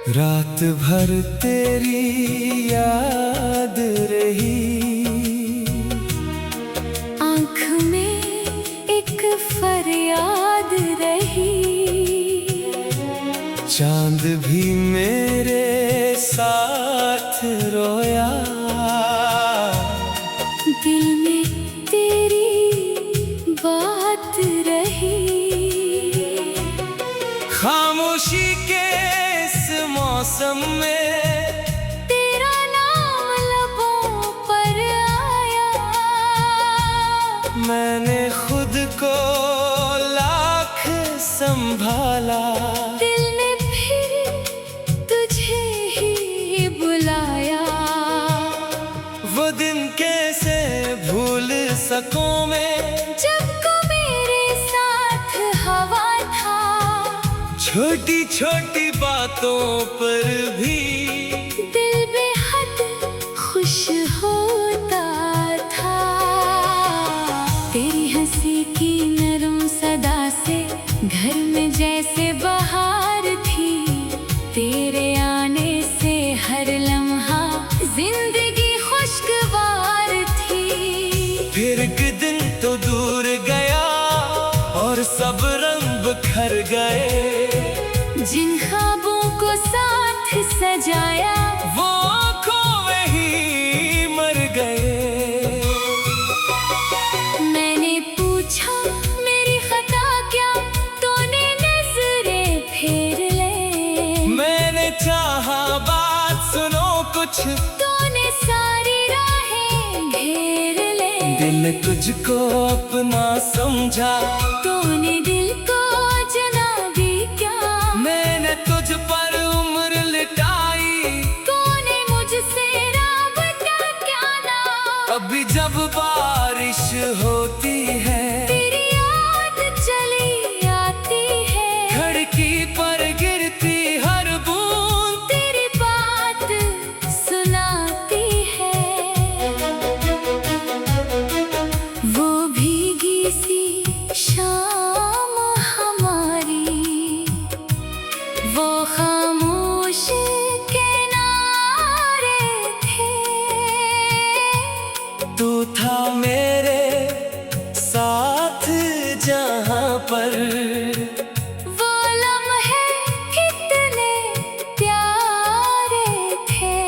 रात भर तेरी याद रही, आँख में एक फरियाद रही। चांद भी मेरे साथ रोया, दिल में तेरी बात रही। खामोशी के इस मौसम में तेरा नाम लबों पर आया। मैंने खुद को लाख संभाला, दिल ने फिर तुझे ही बुलाया। वो दिन कैसे भूल सकूं मैं, जब को मेरे साथ हवा था। छोटी छोटी बातों पर भी दिल बेहद खुश होता था। तेरी हंसी की नरम सदा से घर में जैसे बहार थी। तेरे आने से हर लम्हा जिंदगी खुशगवार थी। फिर एक दिन तो दूर गया और सब रंग बिखर गए। जिन ख्वाबों को साथ सजाया, वो आँखों में ही मर गए। मैंने पूछा मेरी खता क्या, तूने नजरें फेर ले। मैंने चाहा बात सुनो कुछ, तूने सारी राहें घेर ले। दिल तुझको अपना समझा, तूने दिल को जना भी क्या। मैंने तुझ पर उम्र लिटाई। तूने मुझसे राबता क्या ना। अभी जब बारिश होती है, तेरी याद चली आती है। खिड़की पर गिरती हर बूंद तेरी बात सुनाती है। वो भीगी सी शाम हमारी, वो खामोश किनारे थे। तू था मेरे साथ जहाँ पर, वो लम्हे कितने प्यारे थे।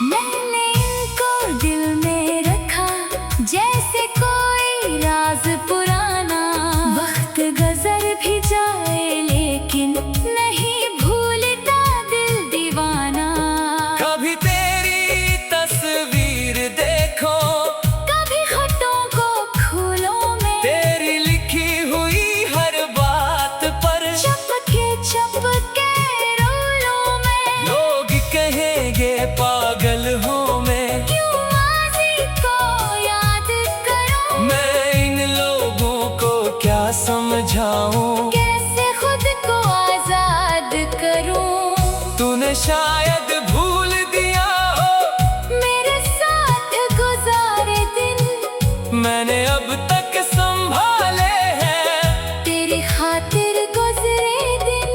मैंने इनको दिल में रखा जैसे कोई राज पुराना। वक्त गुजर भी जाए लेकिन नहीं भूलता दिल दीवाना। कभी तेरी तस्वीर देखो, कभी खतों को फूलों में, तेरी लिखी हुई हर बात पर चपके रोलों में। लोग कहेंगे पागल हूँ मैं, क्यों माज़ी को याद करूं। मैं इन लोगों को क्या समझाऊं। कैसे खुद को आजाद करूं। तूने शायद भूल दिया हो मेरे साथ गुजारे दिन, मैंने अब तक संभाले हैं। तेरी खातिर गुजरे दिन।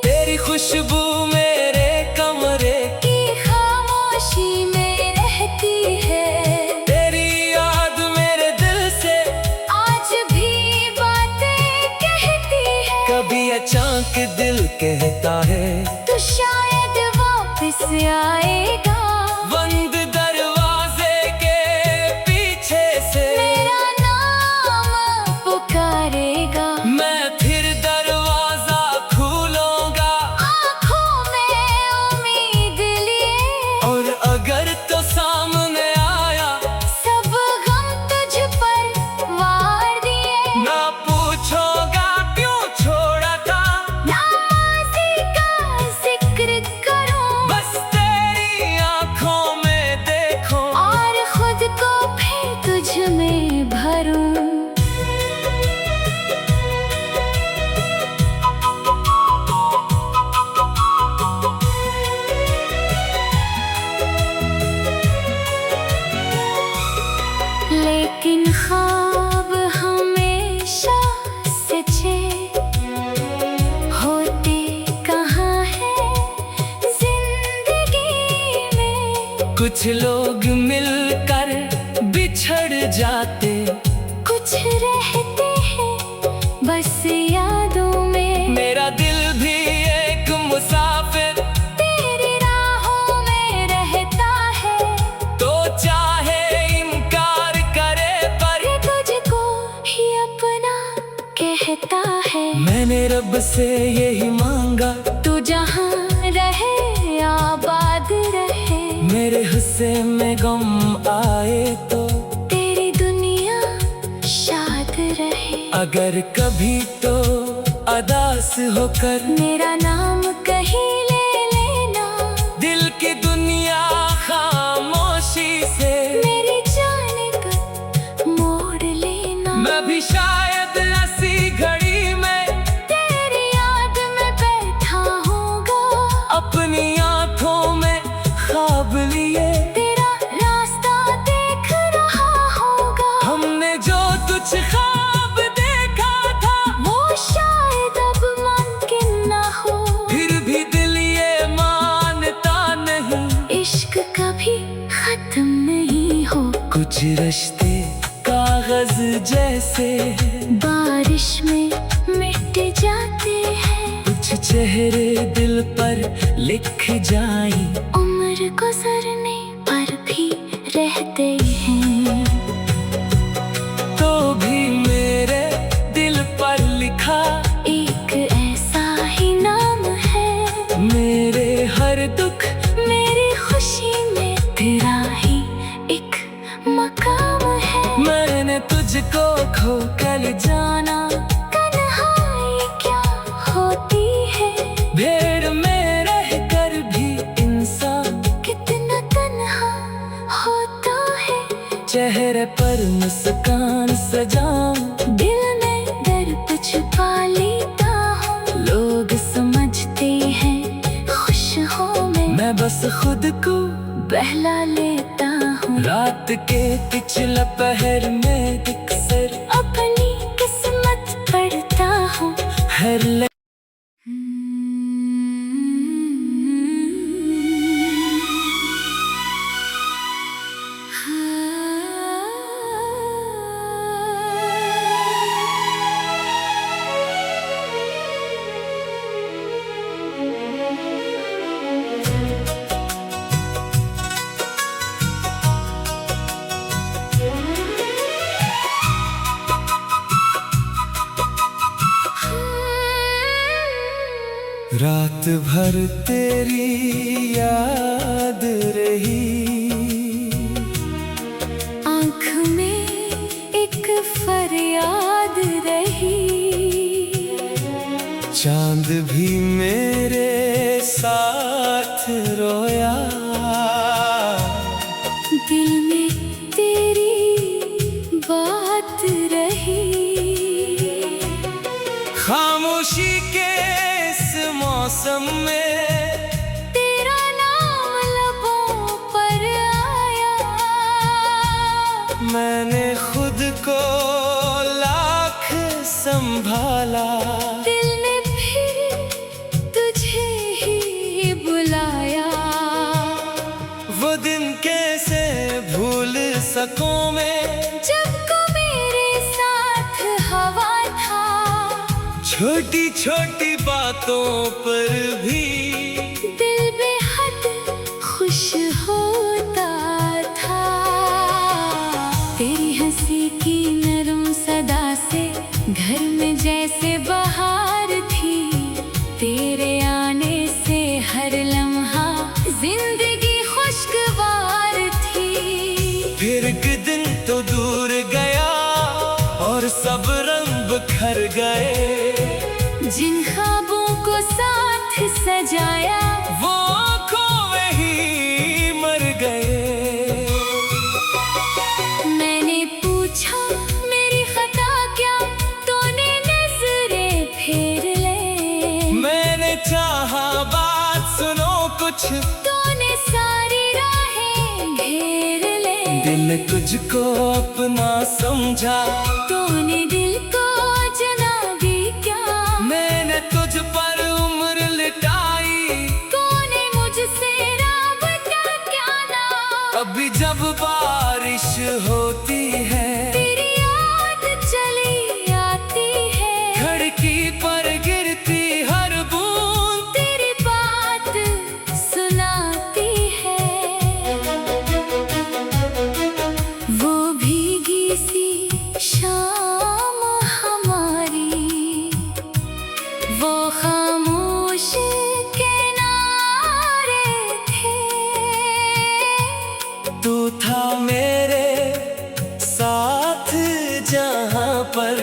तेरी खुशबू मेरे कमरे की खामोशी में रहती है। तेरी याद मेरे दिल से आज भी बातें कहती है। कभी अचानक दिल कहता है, तू शायद वापस आएगा। बंद दरवाजे के पीछे से मेरा नाम पुकारेगा। मैं फिर दरवाजा खोलूंगा, आँखों में उम्मीद लिए। और अगर तो सामने आया, सब गम तुझ पर वार दिए। ना पूछोगा क्यों छोड़ा था, ना माज़ी का जिक्र करूं। बस तेरी कुछ लोग मिलकर बिछड़ जाते, कुछ रहते हैं बस यादों में। मेरा दिल भी एक मुसाफिर तेरी राहों में रहता है, तो चाहे इनकार करे पर ये तुझको ही अपना कहता है। मैंने रब से यही मांगा, तू जहाँ रहे आबाद रहे। मेरे हिस्से में गम आए तो तेरी दुनिया शाद रहे। अगर कभी तो अदास होकर मेरा नाम कहीं ले लेना, दिल की दुनिया खामोशी से मेरी जाने का मोड़ लेना। मैं भी शायद ऐसी घड़ी में तेरी याद में बैठा होगा, अपनी आंखों में ख्वाब लिए तेरा रास्ता देख रहा होगा। हमने जो कुछ ख्वाब देखा था वो शायद अब मुमकिन ना हो, फिर भी दिल ये मानता नहीं इश्क कभी खत्म नहीं हो। कुछ रिश्ते कागज जैसे बारिश में मिट जाते हैं, कुछ चेहरे दिल पर लिख जाएं, उम्र गुजरने पर भी रहते हैं। तो भी मेरे दिल पर लिखा एक ऐसा ही नाम है, मेरे हर दुख मेरी खुशी में तेरा ही एक मकाम है। मैंने तुझको खोकर जाना तन्हाई क्या होती है, भीड़ में रहकर भी इंसान कितना तन्हा होता है। चेहरे पर मुस्कान सजाऊं, दिल में दर्द छुपा लेता हूँ, लोग समझते हैं खुश हूँ मैं बस खुद को बहला लेता हूँ। रात के पिछला पहर में अक्सर अपनी किस्मत पढ़ता हूँ। हर रात भर तेरी याद रही, आँख में एक फरियाद रही, चांद भी मेरे साथ रोया, दिल में तेरी बात रही। खामोशी के इस मौसम में तेरा नाम लबों पर आया, मैंने खुद को लाख संभाला, दिल ने फिर तुझे ही बुलाया। वो दिन कैसे भूल सकूं मैं, जब को मेरे साथ हवा था, छोटी छोटी बातों पर भी दिल बेहद खुश होता था। तेरी हंसी की नरम सदा से घर में जैसे बहार थी, तेरे आने से हर लम्हा जिंदगी खुशगवार थी। फिर एक दिन तो दूर गया और सब रंग बिखर गए, जिन ख्वाबों को साथ सजाया वो खोए ही मर गए। मैंने पूछा मेरी खता क्या, तूने नजरें फेर ले। मैंने चाहा बात सुनो कुछ, तूने सारी राहें घेर ले। दिल तुझको अपना समझा, तूने दिल को जना दी क्या, मैंने तुझ पर उम्र लिटाई। तूने मुझसे राबता क्या ना जब बारिश होती है, तेरी याद चली आती है। खिड़की पर गिरती हर बूंद तेरी बात सुनाती है। वो भीगी सी शाम हमारी, वो खामोश किनारे थे। तू था मेरे साथ जहां पर,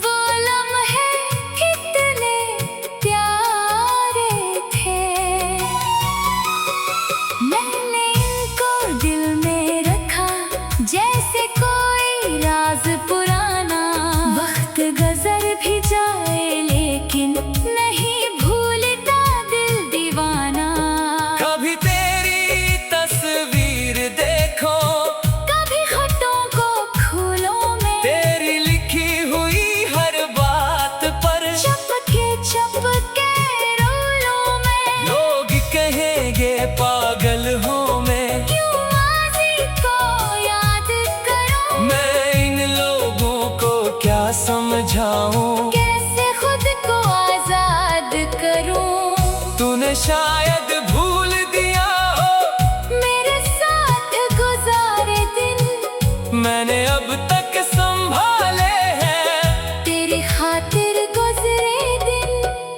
वो लम्हे कितने प्यारे थे। मैंने इनको दिल में रखा जैसे कोई राज पुराना। वक्त गुजर भी जाए लेकिन नहीं भूलता दिल दीवाना। कभी तेरी तस्वीर देखो, कभी खतों को फूलों में, तेरी लिखी हुई हर बात पर चपके रोलों में। लोग कहेंगे पागल हूँ मैं, क्यों माज़ी को याद करूं? मैं इन लोगों को क्या समझाऊं? कैसे खुद को आजाद करूं? तूने शायद भूल दिया हो मेरे साथ गुजारे दिन, मैंने अब तक संभाले हैं। तेरी खातिर गुजरे दिन।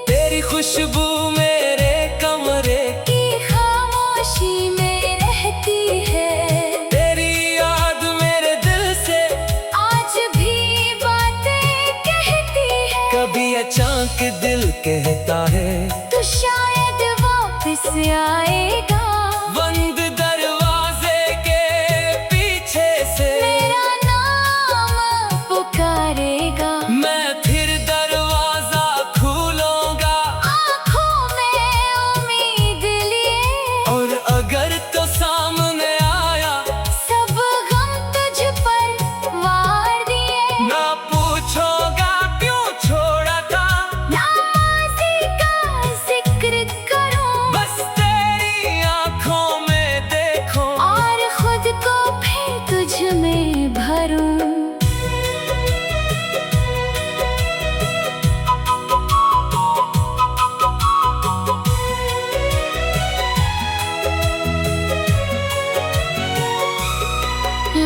तेरी खुशबू मेरे कमरे की खामोशी में रहती है। तेरी याद मेरे दिल से आज भी बातें कहती है। कभी अचानक दिल कहता है, तू शायद वापस आएगा। बंद दरवाजे के पीछे से मेरा नाम पुकारेगा। मैं फिर दरवाजा खोलूंगा, आँखों में उम्मीद लिए, और अगर तो सामने आया सब गम तुझ पर वार दिए। ना पूछोगा क्यों छोड़ा था, ना माज़ी का जिक्र करूं, बस तेरी आंखों में देखो। और खुद को फिर तुझ में भरूं।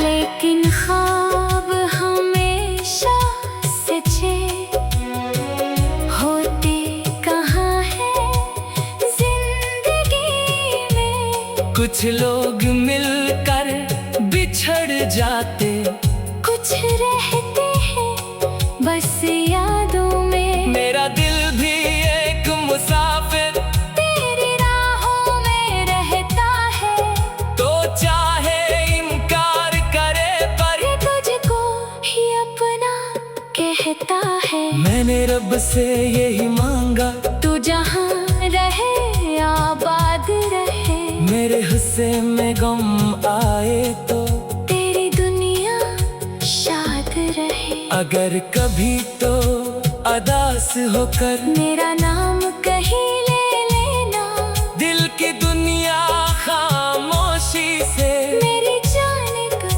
लेकिन ख्वाब हमेशा सच्चे होते कहाँ हैं जिंदगी में। कुछ लोग मिलकर बिछड़ जाते, कुछ रहते हैं बस यादों में। मेरा दिल भी एक मुसाफिर तेरी राहों में रहता है। तो चाहे इनकार करे पर ये तुझको ही अपना कहता है। मैंने रब से यही मांगा, तू जहाँ रहे आबाद रहे। मेरे हिस्से में गम आए तो तेरी दुनिया शाद रहे। अगर कभी तो अदास होकर मेरा नाम कहीं ले लेना। दिल की दुनिया खामोशी से मेरी जान का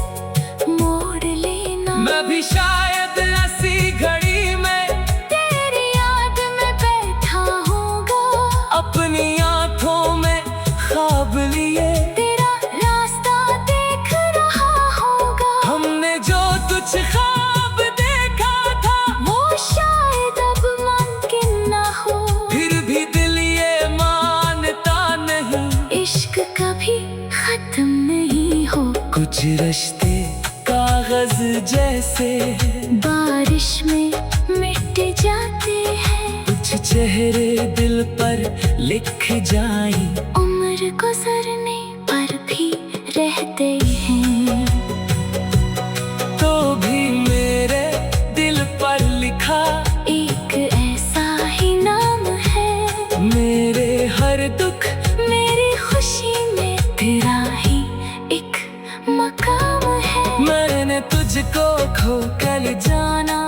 मोड़ लेना। मैं भी शायद ऐसी घड़ी में तेरी याद में बैठा होगा। अपनी आंखों में ख्वाब लिए तेरा रास्ता देख रहा होगा। हमने जो कुछ ख्वाब देखा था, वो शायद अब मुमकिन न हो। फिर भी दिल ये मानता नहीं, इश्क कभी खत्म नहीं हो। कुछ रिश्ते कागज जैसे बारिश में मिट जाते हैं। कुछ चेहरे दिल पर लिख जाएं, उम्र गुजरने पर भी रहते हैं। तो भी मेरे दिल पर लिखा एक ऐसा ही नाम है। मेरे हर दुख मेरी खुशी में तेरा ही एक मकाम है। मैंने तुझको खो कर जाना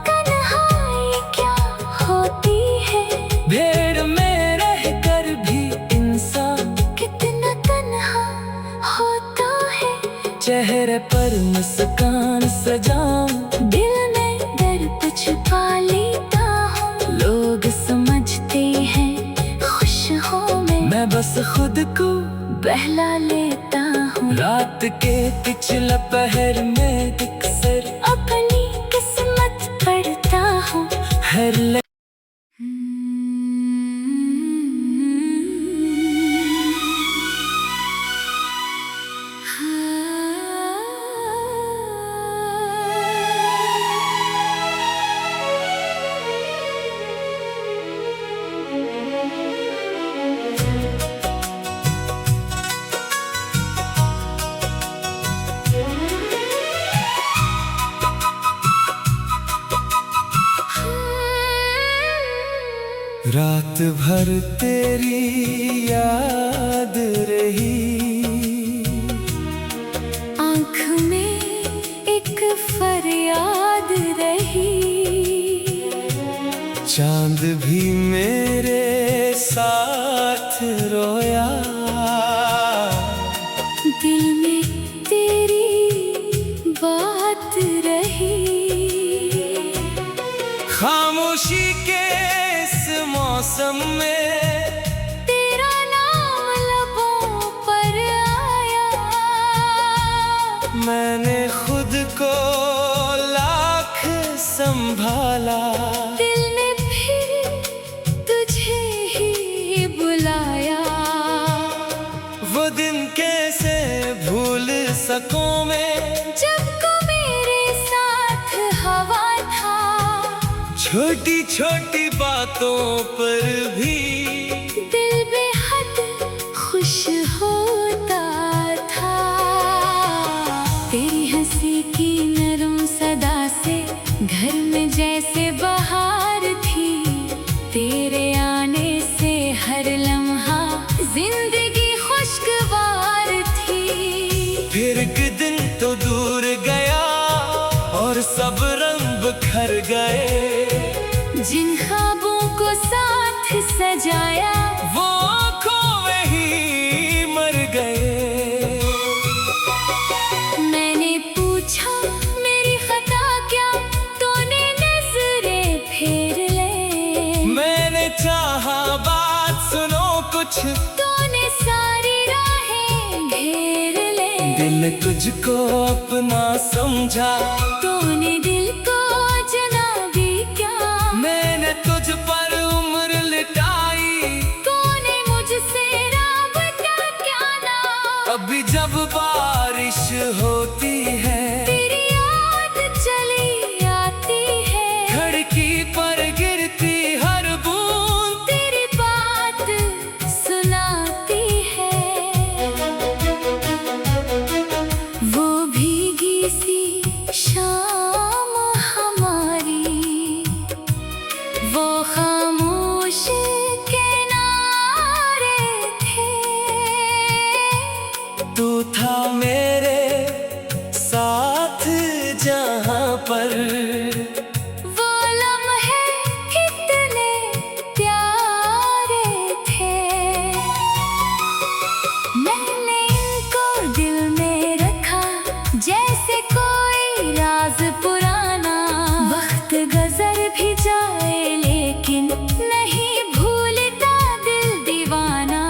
तन्हाई क्या होती है। भेड़ में रहकर भी इंसान कितना खुद को बहला लेता हूँ। रात के पिछला पहर में अक्सर अपनी किस्मत पढ़ता हूँ। हर रात भर तेरी याद रही, आँख में एक फरियाद रही। चांद भी मेरे साथ रोया, दिल में तेरी बात रही। खामोशी के इस मौसम में तेरा नाम लबों पर आया। मैंने खुद को लाख संभाला, दिल ने फिर तुझे ही बुलाया। वो दिन कैसे भूल सकूं मैं, जब को मेरे साथ हवा था। छोटी छोटी बातों पर भी दिल बेहद खुश होता था। तेरी हंसी की नरम सदा से घर में जैसे बहार थी। तेरे आने से हर लम्हा जिंदगी खुशगवार थी। फिर एक दिन तो दूर गया और सब रंग बिखर गए। जिन ख्वाबों को साथ सजाया वो आँखों में ही मर गए। मैंने पूछा मेरी खता क्या, तूने नजरें फेर ले। मैंने चाहा बात सुनो कुछ, तूने सारी राहें घेर ले। दिल तुझको अपना समझा, तूने दिल को जना भी क्या। मैंने तुझ पर उम्र लिटाई। तूने मुझसे राबता क्या ना। अभी जब बारिश होती है, तेरी याद चली आती है। खिड़की पर गिरती हर बूंद तेरी बात सुनाती है। वो भीगी सी शाम हमारी, वो खामोश किनारे थे। तू था मेरे साथ जहाँ पर, वो लम्हे कितने प्यारे थे। मैंने इनको दिल में रखा जैसे कोई राज पुराना। वक्त गुजर भी जाए लेकिन नहीं भूलता दिल दीवाना।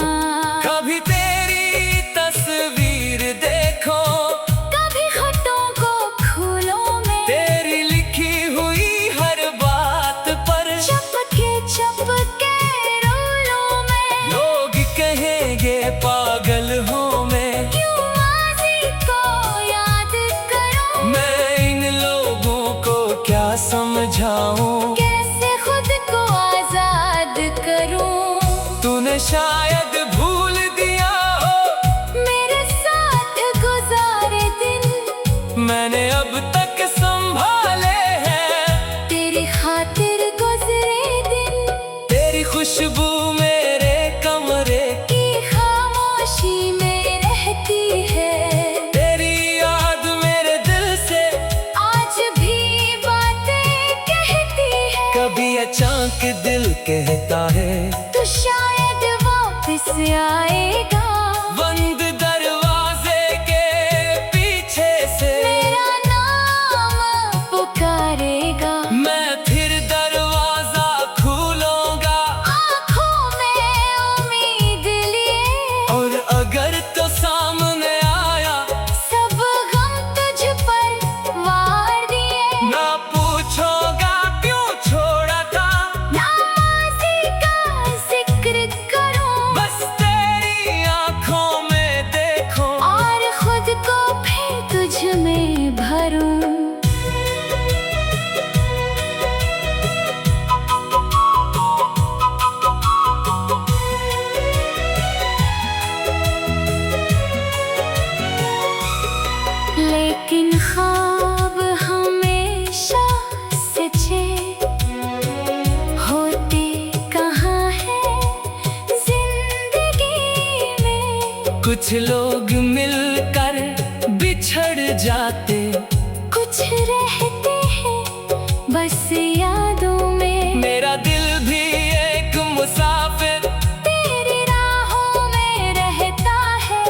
कभी तेरी तस्वीर देखो, कभी खतों को फूलों में। तेरी लिखी हुई हर बात पर चपके चपके रोलों में। लोग कहेंगे पागल हूँ मैं। क्यों माज़ी को याद करूं। मैं इन लोगों को क्या समझाऊं, कैसे खुद को आजाद करूं। तूने शायद भूल दिया हो मेरे साथ गुजारे दिन। मैंने अब तक संभाले हैं। तेरी खातिर गुजरे दिन। तेरी खुशबू मेरे कमरे की खामोशी में रहती है। तेरी याद मेरे दिल से आज भी बातें कहती है। कभी अचानक दिल कहता है, तो शायद वापस आएगा। बंद दरवाजे के पीछे से मेरा नाम पुकारेगा। मैं फिर दरवाजा खोलूंगा। आँखों में उम्मीद लिए कुछ लोग मिलकर बिछड़ जाते, कुछ रहते हैं बस यादों में। मेरा दिल भी एक मुसाफिर तेरी राहों में रहता है,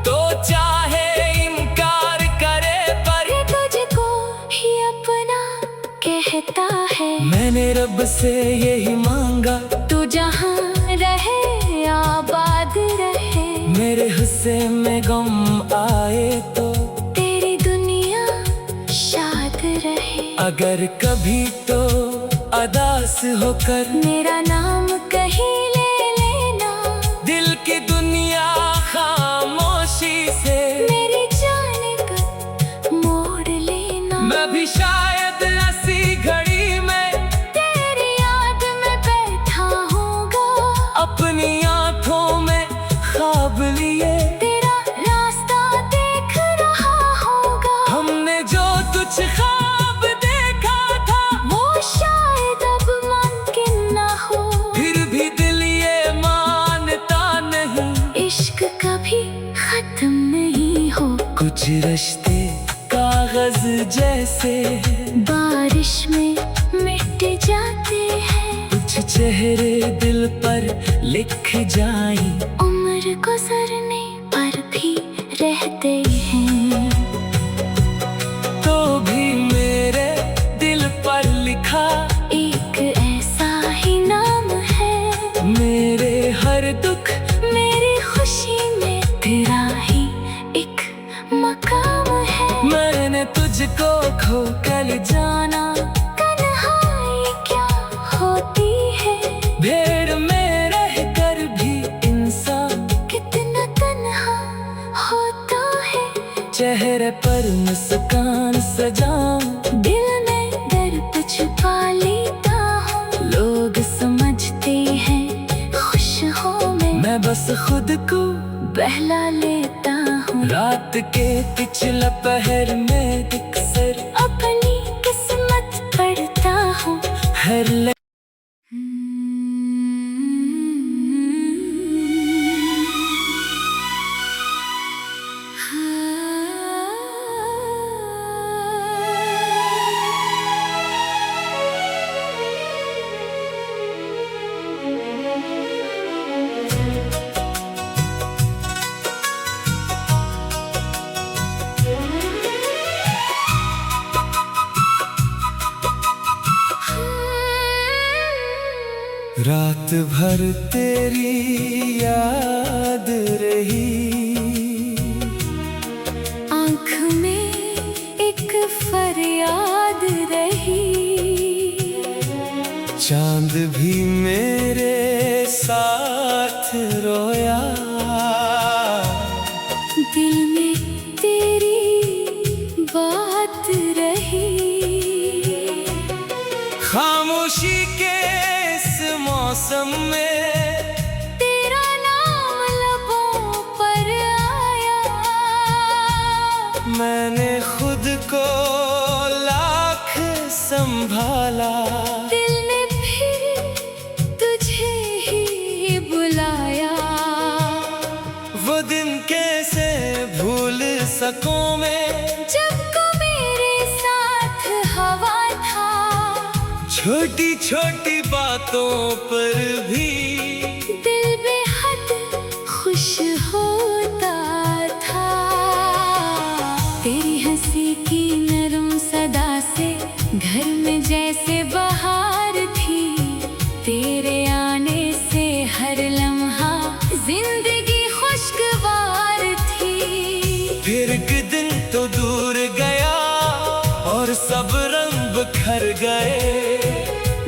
तो चाहे इनकार करे पर ये तुझको ही अपना कहता है। मैंने रब से यही मांगा, तू जहाँ रहे आबाद रहे। मेरे हिस्से में गम आए तो तेरी दुनिया शाद रहे। अगर कभी तो अदास होकर मेरा नाम कहीं ले लेना, दिल की दुनिया खामोशी से मेरी जान का मोड़ लेना। मैं भी शायद ऐसी घड़ी में तेरी याद में बैठा होगा, अपनी आंखों में ख्वाब लिए तेरा रास्ता देख रहा होगा। हमने जो तुझ ख्वाब देखा था, वो शायद अब मुमकिन ना हो। फिर भी दिल ये मानता नहीं, इश्क कभी खत्म नहीं हो। कुछ रिश्ते कागज जैसे बारिश में मिट जाते हैं, कुछ चेहरे दिल पर लिख जाएं, उम्र गुजरने पर भी रहते हैं। तो भी मेरे दिल पर लिखा एक ऐसा ही नाम है, मेरे हर दुख मेरी खुशी में तेरा ही एक मकाम है। मैंने तुझको खो कर जाना तन्हाई क्या होती है, भीड़ में रह कर भी इंसान कितना तन्हा होता है। चेहरे पर मुस्कान सजाऊं, दिल में दर्द छुपा लेता हूँ। लोग समझते हैं खुश हूँ मैं बस खुद को बहला लेता हूँ। रात के पिछले पहर में अक्सर अपनी किस्मत पढ़ता हूँ। हर रात भर तेरी याद रही, आँख में एक फरियाद रही। चांद भी मेरे साथ रोया, दिल में तेरी बात रही। खामोशी के इस मौसम में तेरा नाम लबों पर आया, मैंने खुद को लाख संभाला। दिल ने फिर तुझे ही बुलाया। वो दिन कैसे भूल सकूं मैं, जब को मेरे साथ हवा था, छोटी छोटी बातों पर भी दिल बेहद खुश होता था। तेरी हंसी की नरम सदा से घर में जैसे बहार थी। तेरे आने से हर लम्हा जिंदगी खुशगवार थी। फिर एक दिन तो दूर गया और सब रंग बिखर गए।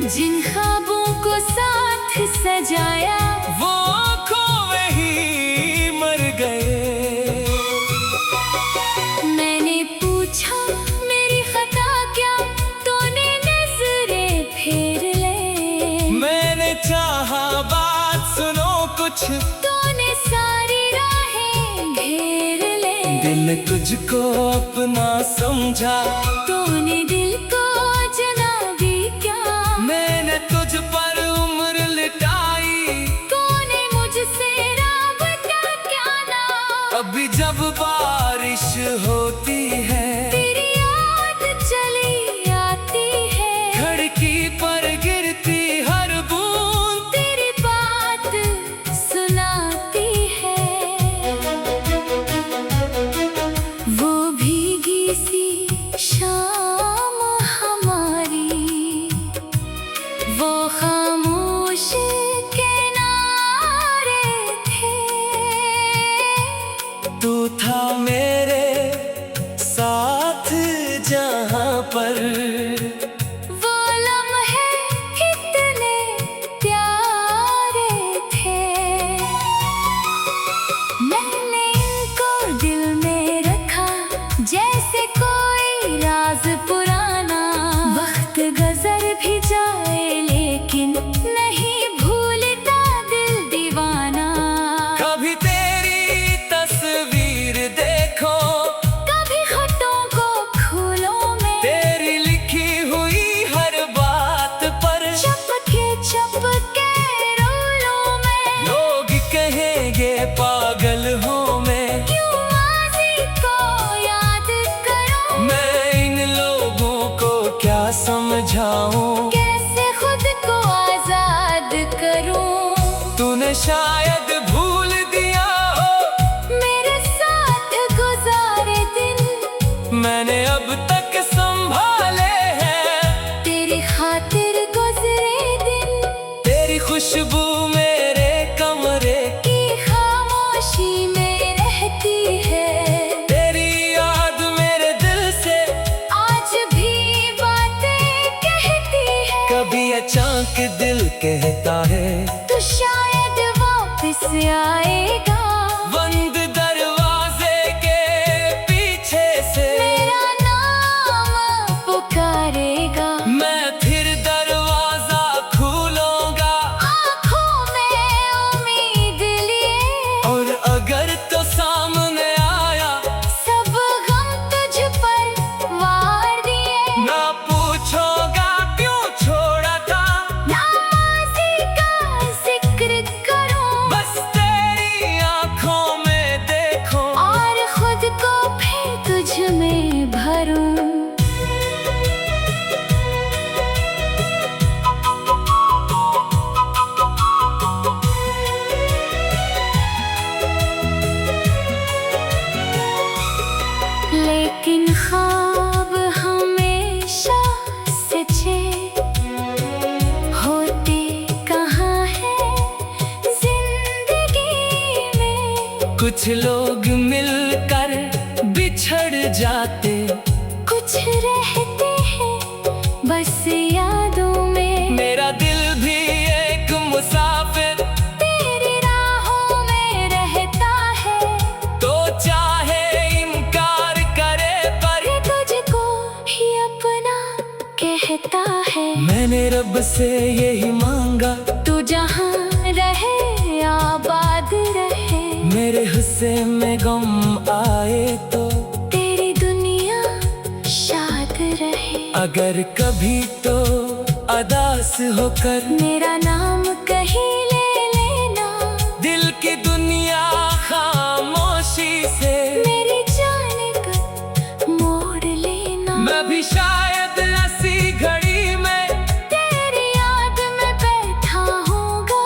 जिन ख्वाबों को साथ सजाया, वो खोए ही मर गए। मैंने पूछा मेरी खता क्या, तूने नजरें फेर ले। मैंने चाहा बात सुनो कुछ, तूने सारी राहें घेर ले। दिल ने तुझको अपना समझा, तूने दिल को जना भी क्या। मैंने तुझ पर उम्र लिटाई। तूने मुझसे राबता क्या ना जब बारिश होती है, तेरी याद चली आती है। खिड़की पर गिरती हर बूंद तेरी बात सुनाती है। वो भीगी सी शाम हमारी, वो खामोश किनारे थे। तू था मेरे साथ जहां पर, वो लम्हे कितने प्यारे थे। मैंने इनको दिल में रखा जैसे कोई राज पुराना। वक्त गुजर भी जाए लेकिन नहीं भूलता दिल दीवाना। कभी तेरी तस्वीर देखो, कभी खतों को फूलों में, तेरी लिखी हुई हर बात पर चपके चपके रोलों में। लोग कहेंगे पागल हूँ मैं। क्यों माज़ी को याद करूं, मैं इन लोगों को क्या समझाऊं, कैसे खुद को आजाद करूं। तूने शायद भूल दिया हो मेरे साथ गुजारे दिन, मैंने अब तक संभाले हैं। तेरी खातिर गुजरे दिन, तेरी खुशबू मेरे कमरे की खामोशी में रहती है। तेरी याद मेरे दिल से आज भी बातें कहती है। कभी अचानक दिल कहता है, तो शायद वापस आएगा। बंद दरवाजे के पीछे से मेरा नाम पुकारेगा। मैं फिर दरवाजा खोलूंगा, आँखों में उम्मीद लिए, और अगर तो सामने आया सब गम तुझ पर वार दिए। ना पूछोगा क्यों छोड़ा था, ना माज़ी का जिक्र करूं, बस तेरी आंखों में देखो, और खुद को फिर तुझ में भरूं। लेकिन ख्वाब हमेशा सच्चे होते कहाँ हैं जिंदगी में। कुछ लोग मिलकर बिछड़ जाते, कुछ रहते हैं बस यादों में। मेरा दिल भी एक मुसाफिर तेरी राहों में रहता है, तो चाहे इनकार करे पर ये तुझको ही अपना कहता है। मैंने रब से यही मांगा, तू जहाँ रहे आबाद रहे। मेरे हिस्से में गम आए तो तेरी दुनिया शाद रहे। अगर कभी तो अदास होकर मेरा नाम कहीं ले लेना, दिल की दुनिया खामोशी से मेरी जान मोड़ लेना। मैं भी शायद ऐसी घड़ी में तेरी याद में बैठा होगा,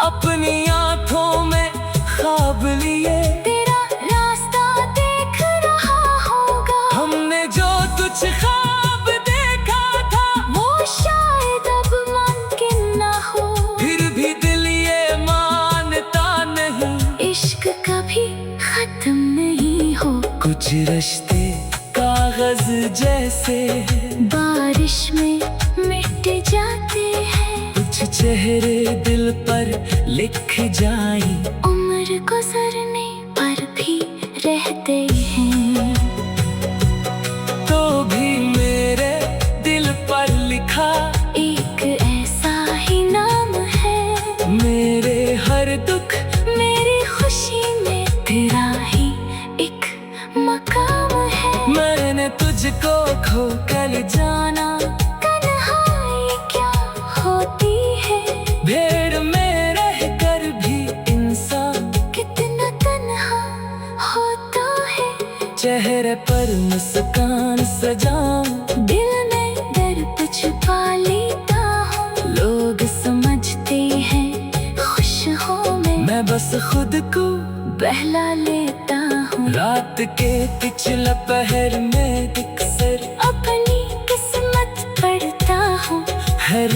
अपनी आंखों में ख्वाब लिए तेरा रास्ता देख रहा होगा। हमने जो कुछ ख्वाब देखा था, वो शायद अब मुमकिन न हो। फिर भी दिल ये मानता नहीं, इश्क कभी खत्म नहीं हो। कुछ रिश्ते कागज जैसे बारिश में मिट जाते हैं, कुछ चेहरे दिल पर लिख जाए, उम्र गुजरने पर भी रहते हैं। तो भी मेरे दिल पर लिखा एक ऐसा ही नाम है, मेरे हर दुख मेरी खुशी में तेरा ही एक मकाम है। मैंने तुझको खो कर जाना तन्हाई क्या होती है, भेड़ में रहकर भी इंसान कितना खुद को बहला लेता हूँ। रात के पिछला पहर में अक्सर अपनी किस्मत पढ़ता हूँ। हर